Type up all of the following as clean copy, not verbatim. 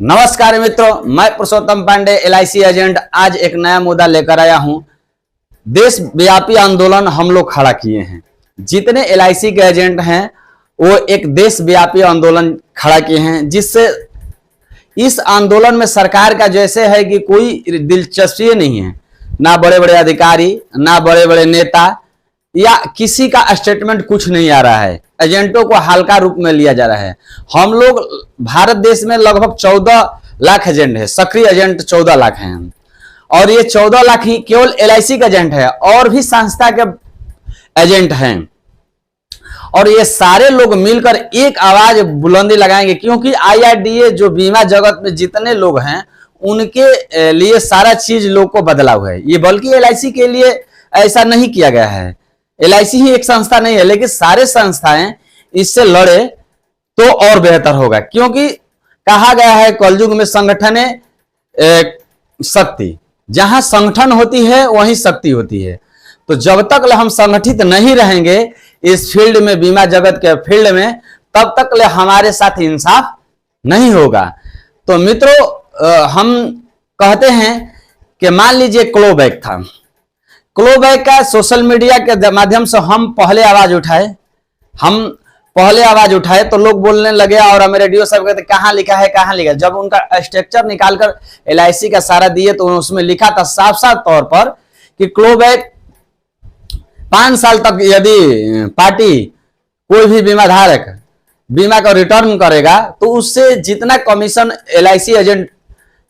नमस्कार मित्रों, मैं पुरुषोत्तम पांडे LIC एजेंट आज एक नया मुद्दा लेकर आया हूं। देशव्यापी आंदोलन हम लोग खड़ा किए हैं। जितने LIC के एजेंट हैं वो एक देशव्यापी आंदोलन खड़ा किए हैं, जिससे इस आंदोलन में सरकार का जैसे है कि कोई दिलचस्पी नहीं है। ना बड़े बड़े अधिकारी, ना बड़े बड़े नेता या किसी का स्टेटमेंट कुछ नहीं आ रहा है। एजेंटों को हल्का रूप में लिया जा रहा है। हम लोग भारत देश में लगभग 14 लाख एजेंट है, सक्रिय एजेंट 14 लाख हैं और ये 14 लाख ही केवल LIC का एजेंट है और भी संस्था के एजेंट हैं। और ये सारे लोग मिलकर एक आवाज बुलंदी लगाएंगे, क्योंकि IRDA जो बीमा जगत में जितने लोग हैं उनके लिए सारा चीज लोग को बदला हुआ है। ये बल्कि LIC के लिए ऐसा नहीं किया गया है। LIC ही एक संस्था नहीं है, लेकिन सारे संस्थाएं इससे लड़े तो और बेहतर होगा, क्योंकि कहा गया है कलयुग में संगठन शक्ति, जहां संगठन होती है वहीं शक्ति होती है। तो जब तक हम संगठित नहीं रहेंगे इस फील्ड में, बीमा जगत के फील्ड में, तब तक हमारे साथ इंसाफ नहीं होगा। तो मित्रों, हम कहते हैं कि मान लीजिए क्लोबैक था, क्लोबैक का सोशल मीडिया के माध्यम से हम पहले आवाज उठाए तो लोग बोलने लगे और हमें रेडियो साहब कहते कहाँ लिखा है, कहाँ लिखा है। जब उनका स्ट्रक्चर निकालकर LIC का सारा दिए तो उसमें लिखा था साफ साफ तौर पर कि क्लोबैक 5 साल तक यदि पार्टी कोई भी बीमा धारक बीमा का रिटर्न करेगा तो उससे जितना कमीशन LIC एजेंट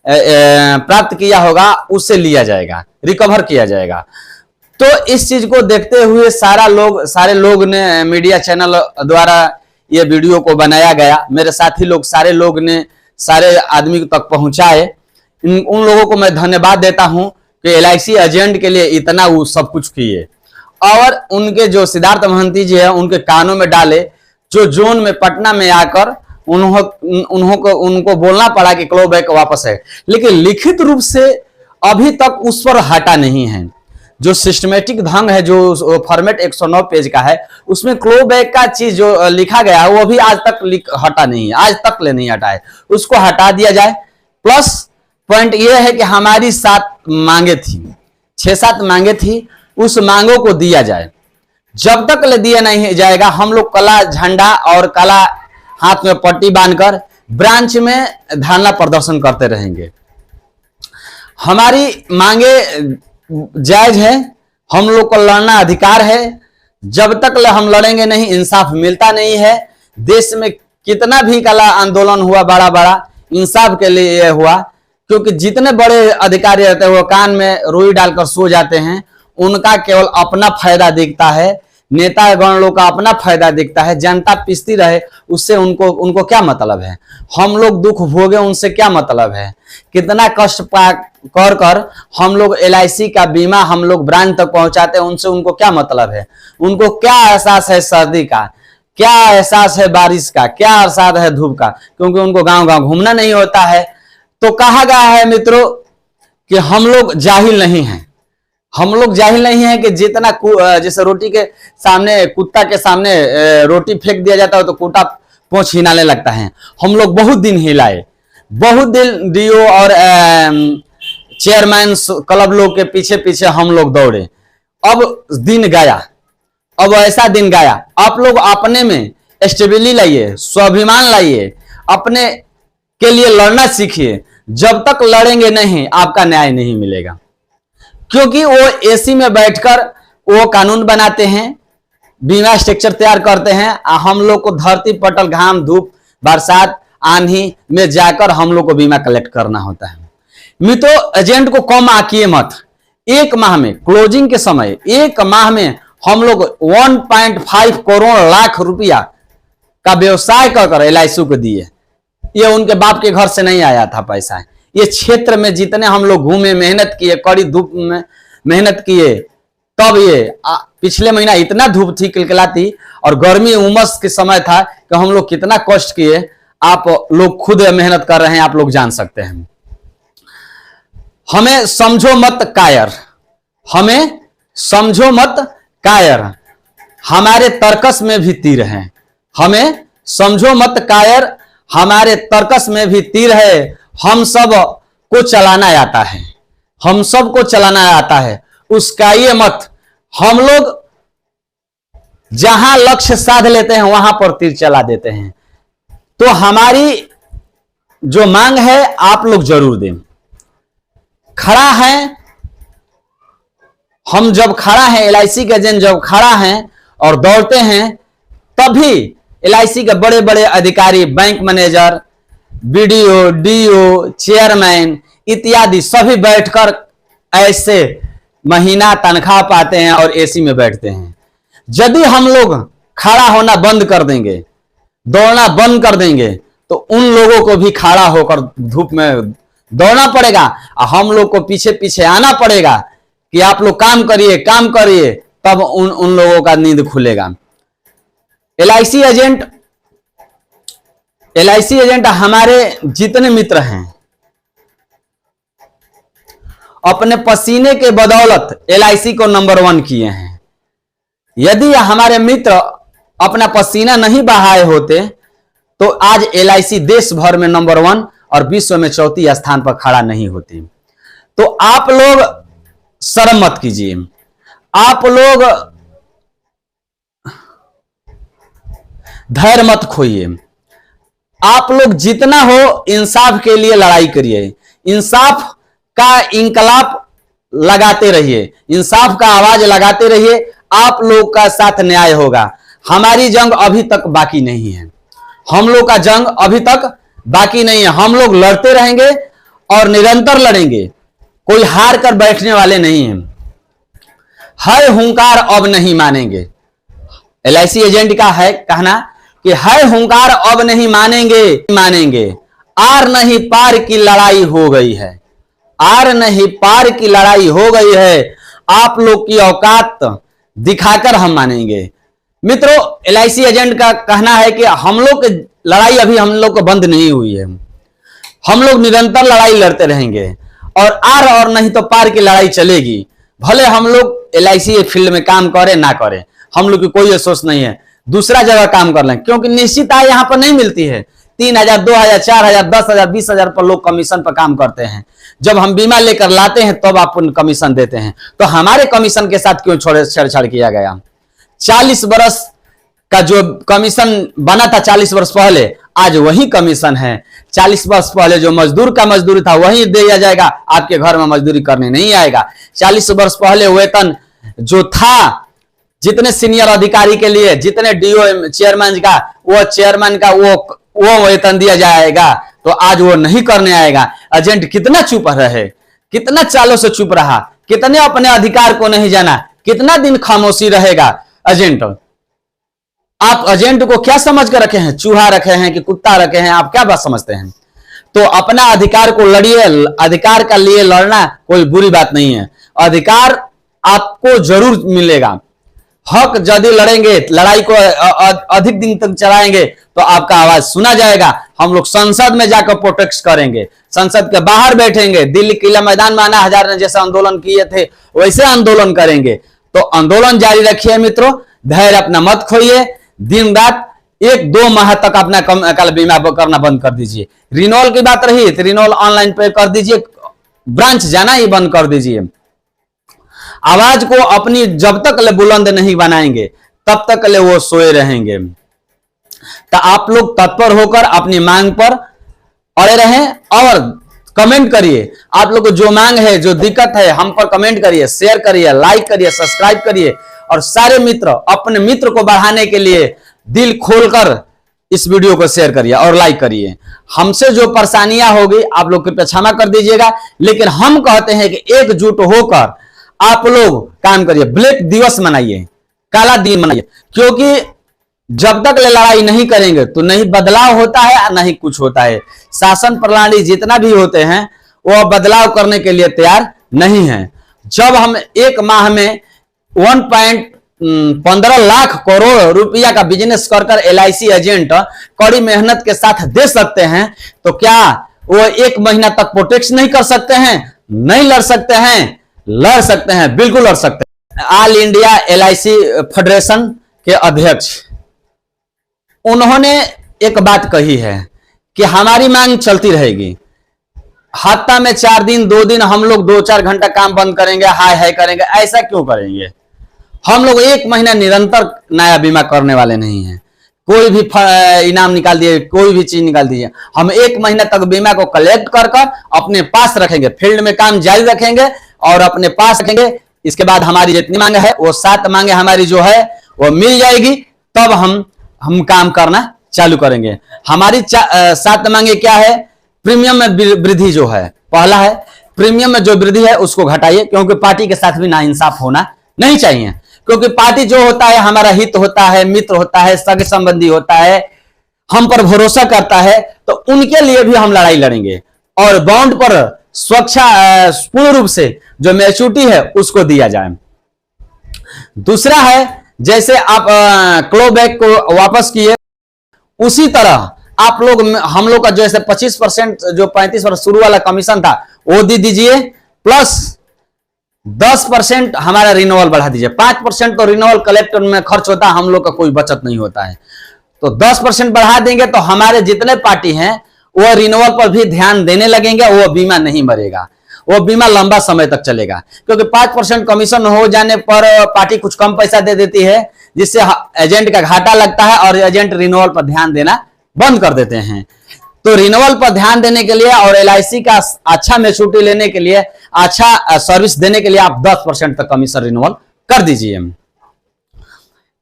प्राप्त किया होगा उससे लिया जाएगा, रिकवर किया जाएगा। तो इस चीज को देखते हुए सारे लोग ने मीडिया चैनल द्वारा ये वीडियो को बनाया गया। मेरे साथी लोग सारे लोग ने सारे आदमी तक पहुंचाए। उन लोगों को मैं धन्यवाद देता हूं कि LIC एजेंट के लिए इतना वो सब कुछ किए। और उनके जो सिद्धार्थ महंती जी है उनके कानों में डाले, जो जोन में पटना में आकर उनको बोलना पड़ा कि क्लोबैक वापस है, लेकिन लिखित रूप से अभी तक उस पर हटा नहीं है। जो सिस्टमेटिक ढंग है, जो फॉर्मेट 109 पेज का है, उसमें क्लोबैक का चीज जो लिखा गया है वो भी आज तक हटा नहीं है, आज तक नहीं हटा है। उसको हटा दिया जाए। प्लस पॉइंट ये है कि हमारी 7 मांगे थी, 6-7 मांगे थी, उस मांगों को दिया जाए। जब तक दिया नहीं जाएगा हम लोग काला झंडा और काला हाथ में पट्टी बांधकर ब्रांच में धरना प्रदर्शन करते रहेंगे। हमारी मांगे जायज है, हम लोग को लड़ना अधिकार है। जब तक हम लड़ेंगे नहीं, इंसाफ मिलता नहीं है। देश में कितना भी काला आंदोलन हुआ बड़ा बड़ा, इंसाफ के लिए हुआ, क्योंकि जितने बड़े अधिकारी रहते हैं वो कान में रुई डालकर सो जाते हैं। उनका केवल अपना फायदा दिखता है, नेतागण लोग का अपना फायदा दिखता है। जनता पिसती रहे उससे उनको क्या मतलब है। हम लोग दुख भोगे उनसे क्या मतलब है। कितना कष्ट कर हम लोग LIC का बीमा हम लोग ब्रांच तक पहुंचाते हैं, उनसे उनको क्या मतलब है। उनको क्या एहसास है सर्दी का, क्या एहसास है बारिश का, क्या एहसास है धूप का, क्योंकि उनको गांव गांव घूमना नहीं होता है। तो कहा गया है मित्रों कि हम लोग जाहिल नहीं हैं। हम लोग जाहिल नहीं है कि जितना जैसे रोटी के सामने, कुत्ता के सामने रोटी फेंक दिया जाता है तो कुत्ता पूंछ हिलाने लगता है। हम लोग बहुत दिन हिलाए, बहुत दिन DO और चेयरमैन क्लब लोग के पीछे पीछे हम लोग दौड़े। अब दिन गया, अब ऐसा दिन गया। आप लोग अपने में स्टेबिलिटी लाइए, स्वाभिमान लाइए, अपने के लिए लड़ना सीखिए। जब तक लड़ेंगे नहीं आपका न्याय नहीं मिलेगा, क्योंकि वो AC में बैठकर वो कानून बनाते हैं, बीमा स्ट्रक्चर तैयार करते हैं। हम लोग को धरती पटल, घाम धूप बरसात आंधी में जाकर हम लोग को बीमा कलेक्ट करना होता है। मित्रों, एजेंट को कम आकिए मत। एक माह में, क्लोजिंग के समय, एक माह में हम लोग 1.5 करोड़ लाख रुपया का व्यवसाय कर LIC को दिए। ये उनके बाप के घर से नहीं आया था पैसा। ये क्षेत्र में जितने हम लोग घूमे, मेहनत किए, कड़ी धूप में मेहनत किए, तब ये पिछले महीना इतना धूप थी किलकिलाती और गर्मी उमस के समय था कि हम लोग कितना कष्ट किए। आप लोग खुद मेहनत कर रहे हैं, आप लोग जान सकते हैं। हमें समझो मत कायर, हमें समझो मत कायर, हमारे तर्कस में भी तीर हैं। हमें समझो मत कायर, हमारे तर्कस में भी तीर है, हम सब को चलाना आता है, हम सब को चलाना आता है, उसका ये मत। हम लोग जहां लक्ष्य साध लेते हैं वहां पर तीर चला देते हैं। तो हमारी जो मांग है आप लोग जरूर दें। खड़ा है, हम जब खड़ा हैं, एलआईसी के एजेंट जब खड़ा हैं और दौड़ते हैं, तभी एलआईसी के बड़े बड़े अधिकारी, bank manager, BDO, DO, chairman इत्यादि सभी बैठकर ऐसे महीना तनख्वाह पाते हैं और एसी में बैठते हैं। यदि हम लोग खड़ा होना बंद कर देंगे, दौड़ना बंद कर देंगे, तो उन लोगों को भी खड़ा होकर धूप में दौड़ना पड़ेगा और हम लोग को पीछे पीछे आना पड़ेगा कि आप लोग काम करिए, काम करिए, तब उन लोगों का नींद खुलेगा। एलआईसी एजेंट हमारे जितने मित्र हैं, अपने पसीने के बदौलत एलआईसी को नंबर 1 किए हैं। यदि हमारे मित्र अपना पसीना नहीं बहाए होते तो आज एलआईसी देश भर में नंबर 1 और विश्व में चौथी स्थान पर खड़ा नहीं होती। तो आप लोग शर्म मत कीजिए, आप लोग धैर्य मत खोइए, आप लोग जितना हो इंसाफ के लिए लड़ाई करिए, इंसाफ का इंकलाब लगाते रहिए, इंसाफ का आवाज लगाते रहिए, आप लोग का साथ न्याय होगा। हमारी जंग अभी तक बाकी नहीं है, हम लोग का जंग अभी तक बाकी नहीं है। हम लोग लड़ते रहेंगे और निरंतर लड़ेंगे, कोई हार कर बैठने वाले नहीं हैं। है हुंकार अब नहीं मानेंगे, एलआईसी एजेंट का है कहना कि है हुंकार अब नहीं मानेंगे, आर नहीं पार की लड़ाई हो गई है, आर नहीं पार की लड़ाई हो गई है, आप लोग की औकात दिखाकर हम मानेंगे। मित्रों, एलआईसी एजेंट का कहना है कि हम लोग की लड़ाई अभी हम लोग को बंद नहीं हुई है, हम लोग निरंतर लड़ाई लड़ते रहेंगे और आर और नहीं तो पार की लड़ाई चलेगी। भले हम लोग एलआईसी फील्ड में काम करें ना करें, हम लोग की कोई अफसोस नहीं है, दूसरा जगह काम कर लें, क्योंकि निश्चित आय यहां पर नहीं मिलती है। 3,000, 2,000, 4,000, 10,000, 20,000 पर लोग कमीशन पर काम करते हैं। जब हम बीमा लेकर लाते हैं तब आप कमीशन देते हैं, तो हमारे कमीशन के साथ क्यों छेड़छाड़ किया गया? 40 वर्ष का जो कमीशन बना था 40 वर्ष पहले, आज वही कमीशन है। 40 वर्ष पहले जो मजदूर का मजदूरी था वही दिया जाएगा, आपके घर में मजदूरी करने नहीं आएगा। 40 वर्ष पहले वेतन जो था जितने सीनियर अधिकारी के लिए, जितने डीओ चेयरमैन का, वो चेयरमैन का वो वेतन दिया जाएगा, तो आज वो नहीं करने आएगा। एजेंट कितना चुप रहे, कितना सालों से चुप रहा, कितने अपने अधिकार को नहीं जाना, कितना दिन खामोशी रहेगा एजेंट? आप एजेंट को क्या समझ कर रखे हैं? चूहा रखे हैं कि कुत्ता रखे हैं? आप क्या बात समझते हैं? तो अपना अधिकार को लड़िए, अधिकार का लिए लड़ना कोई बुरी बात नहीं है, अधिकार आपको जरूर मिलेगा। हक यदि लड़ेंगे, लड़ाई को अधिक दिन तक चलाएंगे तो आपका आवाज सुना जाएगा। हम लोग संसद में जाकर प्रोटेस्ट करेंगे, संसद के बाहर बैठेंगे, दिल्ली किला मैदान में अन्ना हजारे ने जैसे आंदोलन किए थे वैसे आंदोलन करेंगे। तो आंदोलन जारी रखिए मित्रों, धैर्य अपना मत खोइए, दिन रात 1-2 माह तक अपना कल बीमा करना बंद कर दीजिए। रिनोल की बात रही तो रिनोल ऑनलाइन पे कर दीजिए, ब्रांच जाना ही बंद कर दीजिए। आवाज को अपनी जब तक ले बुलंद नहीं बनाएंगे तब तक ले वो सोए रहेंगे। तो आप लोग तत्पर होकर अपनी मांग पर अड़े रहें और कमेंट करिए। आप लोग को जो मांग है, जो दिक्कत है, हम पर कमेंट करिए, शेयर करिए, लाइक करिए, सब्सक्राइब करिए और सारे मित्र अपने मित्र को बढ़ाने के लिए दिल खोलकर इस वीडियो को शेयर करिए और लाइक करिए। हमसे जो परेशानियां होगी आप लोग कृपया क्षमा कर दीजिएगा, लेकिन हम कहते हैं कि एकजुट होकर आप लोग काम करिए, ब्लैक दिवस मनाइए, काला दिन मनाइए, क्योंकि जब तक लड़ाई नहीं करेंगे तो नहीं बदलाव होता है, नहीं कुछ होता है। शासन प्रणाली जितना भी होते हैं वो बदलाव करने के लिए तैयार नहीं है। जब हम एक माह में 1.15 लाख करोड़ रुपया का बिजनेस कर एलआईसी एजेंट कड़ी मेहनत के साथ दे सकते हैं, तो क्या वो 1 महीना तक प्रोटेक्ट नहीं कर सकते हैं? नहीं लड़ सकते हैं? लड़ सकते हैं, बिल्कुल लड़ सकते हैं। ऑल इंडिया एलआईसी फेडरेशन के अध्यक्ष उन्होंने एक बात कही है कि हमारी मांग चलती रहेगी। हफ्ता में 4 दिन 2 दिन हम लोग 2-4 घंटा काम बंद करेंगे, हाय हाय करेंगे, ऐसा क्यों करेंगे? हम लोग 1 महीना निरंतर नया बीमा करने वाले नहीं है। कोई भी इनाम निकाल दिए, कोई भी चीज निकाल दीजिए, हम 1 महीना तक बीमा को कलेक्ट कर अपने पास रखेंगे, फील्ड में काम जारी रखेंगे और अपने पास रखेंगे। इसके बाद हमारी जितनी मांग है वो 7 मांगे हमारी जो है वो मिल जाएगी, तब हम काम करना चालू करेंगे। हमारी 7 मांगे क्या है? प्रीमियम में वृद्धि जो है, पहला है प्रीमियम में जो वृद्धि है उसको घटाइए, क्योंकि पार्टी के साथ भी नाइंसाफ होना नहीं चाहिए। क्योंकि पार्टी जो होता है हमारा हित होता है, मित्र होता है, सगे संबंधी होता है, हम पर भरोसा करता है, तो उनके लिए भी हम लड़ाई लड़ेंगे और बॉन्ड पर पूर्ण रूप से जो मैच्योरिटी है उसको दिया जाए। दूसरा है, जैसे आप क्लोबैक को वापस किए, उसी तरह आप लोग हम लोग का जैसे 25% जो 35% शुरू वाला कमीशन था वो दे दीजिए, प्लस 10% हमारा रिन्यूअल बढ़ा दीजिए। 5% तो रिन्यूअल कलेक्टर में खर्च होता है, हम लोग का कोई बचत नहीं होता है, तो 10% बढ़ा देंगे तो हमारे जितने पार्टी हैं वो रिन्यूअल पर भी ध्यान देने लगेंगे, वो बीमा नहीं मरेगा, वो बीमा लंबा समय तक चलेगा। क्योंकि 5% कमीशन हो जाने पर पार्टी कुछ कम पैसा दे देती है, जिससे एजेंट का घाटा लगता है और एजेंट रिन्यूअल पर ध्यान देना बंद कर देते हैं। तो रिन्यूअल पर ध्यान देने के लिए और LIC का अच्छा मैच्योरिटी लेने के लिए, अच्छा सर्विस देने के लिए आप 10% तक कमीशन रिन्यूअल कर दीजिए।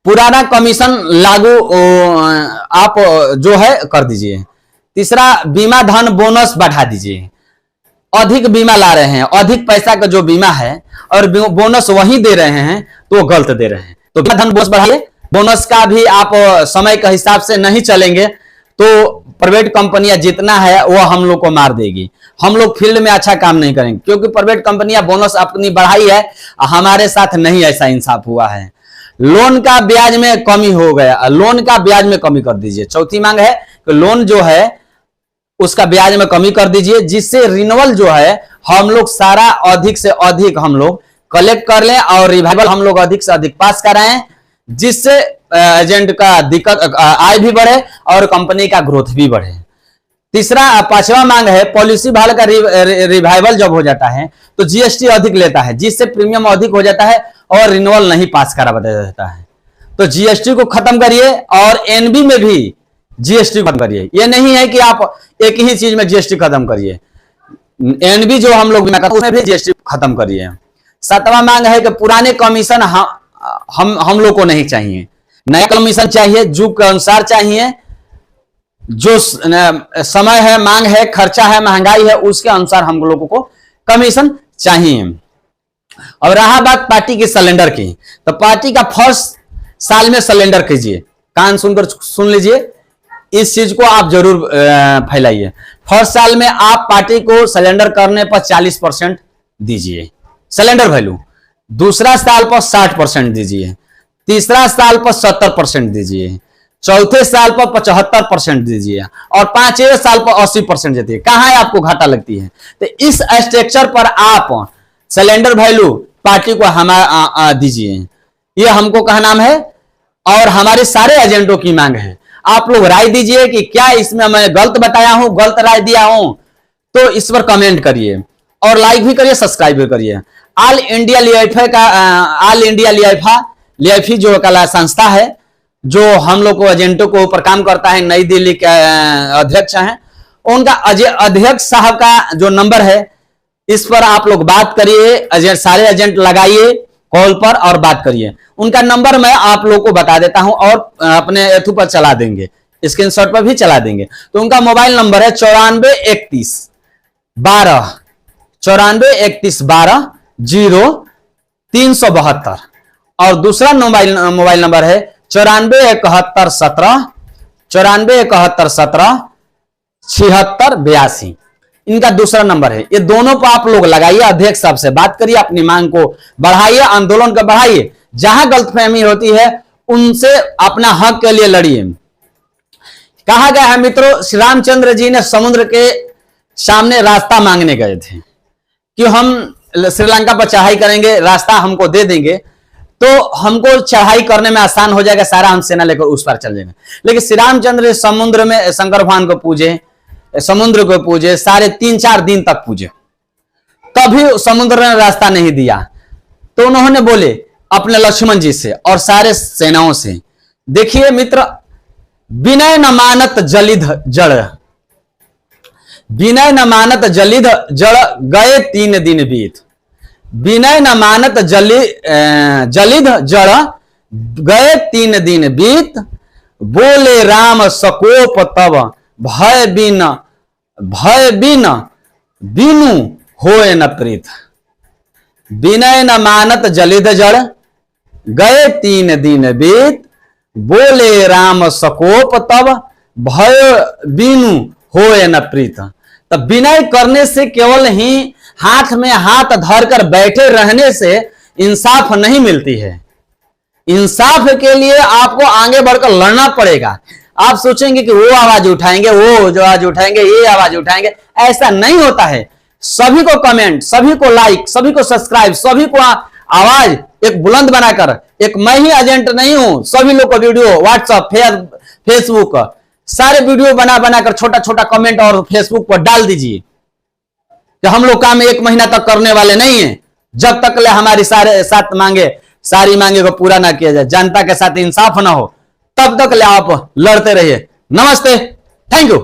पुराना कमीशन लागू आप जो है कर दीजिए। तीसरा, बीमा धन बोनस बढ़ा दीजिए। अधिक बीमा ला रहे हैं, अधिक पैसा का जो बीमा है और बोनस वही दे रहे हैं, तो वो गलत दे रहे हैं। तो बीमा धन बोनस बढ़ाइए। बोनस का भी आप समय के हिसाब से नहीं चलेंगे तो प्राइवेट कंपनियां जितना है वो हम लोग को मार देगी, हम लोग फील्ड में अच्छा काम नहीं करेंगे। क्योंकि प्राइवेट कंपनियां बोनस अपनी बढ़ाई है, हमारे साथ नहीं ऐसा इंसाफ हुआ है। लोन का ब्याज में कमी हो गया, लोन का ब्याज में कमी कर दीजिए। चौथी मांग है कि लोन जो है उसका ब्याज में कमी कर दीजिए, जिससे रिन्यूअल जो है हम लोग सारा अधिक से अधिक हम लोग कलेक्ट कर लें और रिवाइवल हम लोग अधिक से अधिक पास कराएं, जिससे एजेंट का दिक्कत आय भी बढ़े और कंपनी का ग्रोथ भी बढ़े। तीसरा, 5वां मांग है, पॉलिसी भाग का रिवाइवल जब हो जाता है तो GST अधिक लेता है, जिससे प्रीमियम अधिक हो जाता है और रिन्यूअल नहीं पास करा देता है। तो GST को खत्म करिए और NB में भी GST खत्म करिए। ये नहीं है कि आप एक ही चीज में GST खत्म करिए, NB जो हम लोग उसमें भी GST खत्म करिए। 7वां मांग है कि पुराने कमीशन हम लोग को नहीं चाहिए, नया कमीशन चाहिए, जुग के अनुसार चाहिए। जो समय है, मांग है, खर्चा है, महंगाई है, उसके अनुसार हम लोगों को कमीशन चाहिए। और रहा बात पार्टी की सिलेंडर की, तो पार्टी का फर्स्ट साल में सिलेंडर कीजिए। कान सुनकर सुन लीजिए, इस चीज को आप जरूर फैलाइए। फर्स्ट साल में आप पार्टी को सिलेंडर करने पर 40% दीजिए सिलेंडर वैल्यू, दूसरा साल पर 60% दीजिए, तीसरा साल पर 70% दीजिए, चौथे साल पर 75% दीजिए और 5वें साल पर 80% देती है। कहां आपको घाटा लगती है? तो इस स्ट्रक्चर पर आप सिलेंडर वैल्यू पार्टी को हम दीजिए, ये हमको कहा नाम है और हमारे सारे एजेंटों की मांग है। आप लोग राय दीजिए कि क्या इसमें मैं गलत बताया हूं, गलत राय दिया हूं, तो इस पर कमेंट करिए और लाइक भी करिए, सब्सक्राइब भी करिए। ऑल इंडिया लियाइफा जो कला संस्था है जो हम लोग को एजेंटों को ऊपर काम करता है, नई दिल्ली के अध्यक्ष हैं, उनका अध्यक्ष साहब का जो नंबर है इस पर आप लोग बात करिए, सारे एजेंट लगाइए कॉल पर और बात करिए। उनका नंबर मैं आप लोग को बता देता हूं और अपने एथू पर चला देंगे, स्क्रीनशॉट पर भी चला देंगे। तो उनका मोबाइल नंबर है 9431120372 और दूसरा मोबाइल नंबर है 947117 इनका दूसरा नंबर है। ये दोनों पर आप लोग लगाइए, अध्यक्ष साहब से बात करिए, अपनी मांग को बढ़ाइए, आंदोलन को बढ़ाइए। जहां गलतफहमी होती है उनसे अपना हक के लिए लड़िए। कहा गया है मित्रों, श्री रामचंद्र जी ने समुद्र के सामने रास्ता मांगने गए थे कि हम श्रीलंका पर चढ़ाई करेंगे, रास्ता हमको दे देंगे तो हमको चढ़ाई करने में आसान हो जाएगा, सारा हम सेना लेकर उस पार चल जाएंगे। लेकिन श्री रामचंद्र समुद्र में शंकर भगवान को पूजे, समुद्र को पूजे, सारे 3-4 दिन तक पूजे, तभी समुद्र ने रास्ता नहीं दिया। तो उन्होंने बोले अपने लक्ष्मण जी से और सारे सेनाओं से, देखिए मित्र, विनय न मानत जलिध जड़, विनय न मानत जलिध जड़, गए 3 दिन बीत। विनय न मानत जलिध जड़, गए 3 दिन बीत। बोले राम सकोप तब, भय बिन बिनु होए न प्रीत। विनय न मानत जलिध जड़, गए 3 दिन बीत। बोले राम सकोप तब, भय बिनु होए न प्रीत। तब विनय करने से, केवल ही हाथ में हाथ धरकर बैठे रहने से इंसाफ नहीं मिलती है। इंसाफ के लिए आपको आगे बढ़कर लड़ना पड़ेगा। आप सोचेंगे कि वो आवाज उठाएंगे, वो जो आवाज उठाएंगे, ये आवाज उठाएंगे, ऐसा नहीं होता है। सभी को कमेंट, सभी को लाइक, सभी को सब्सक्राइब, सभी को आवाज एक बुलंद बनाकर, एक मैं ही एजेंट नहीं हूं, सभी लोग को वीडियो व्हाट्सएप, फेसबुक, सारे वीडियो बना बनाकर छोटा छोटा कमेंट और फेसबुक पर डाल दीजिए कि हम लोग काम 1 महीना तक करने वाले नहीं है, जब तक ले हमारी सारी मांगे को पूरा ना किया जाए, जनता के साथ इंसाफ ना हो, तब तक ले आप लड़ते रहिए। नमस्ते, थैंक यू।